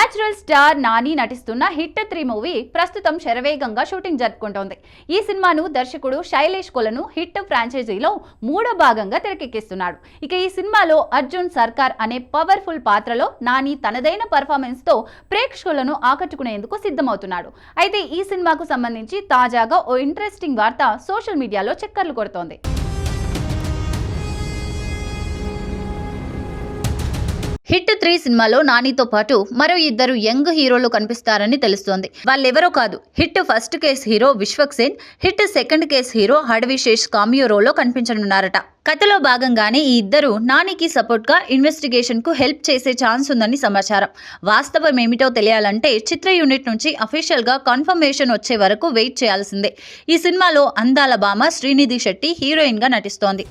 Natural star Nani నటిస్తున్న hit 3 movie ప్రస్తుతం శరవేగంగా షూటింగ్ జరుపుకుంటోంది. ఈ సినిమాను దర్శకుడు శైలేష్ కొలను హిట్ ఫ్రాంచైజీలో 3వ భాగంగా తెరకెక్కిస్తున్నాడు. ఇక ఈ సినిమాలో అర్జున్ సర్కార్ అనే పవర్ఫుల్ పాత్రలో నాని తనదైన పర్ఫార్మెన్స్ తో ప్రేక్షకులను ఆకట్టుకునేందుకు సిద్ధమవుతున్నాడు. అయితే ఈ సినిమాకు సంబంధించి తాజాగా ఓ ఇంట్రెస్టింగ్ వార్త సోషల్ మీడియాలో చక్కర్లు కొడుతోంది. హిట్ 3 సినిమాలో నానితో పాటు మరో 2 యంగ్ హీరోలు కనిపిస్తారని తెలుస్తోంది. వాళ్ళెవరో కాదు, hit first case hero Vishwaksen, hit second case hero హడవిశేష్ కామియో రోల్లో కనిపించనున్నారట. కథలో భాగంగానే ఈ ఇద్దరు నానికి సపోర్ట్ గా ఇన్వెస్టిగేషన్ కు హెల్ప్ చేసే ఛాన్స్ ఉందని సమాచారం. వాస్తవం ఏమిటో తెలియాలంటే చిత్ర యూనిట్ నుంచి అఫీషియల్ గా కన్ఫర్మేషన్ వచ్చే వరకు వెయిట్ చేయాల్సిందే. ఈ సినిమాలో అందాల భామ శ్రీనిధి శెట్టి హీరోయిన్ గా నటిస్తోంది.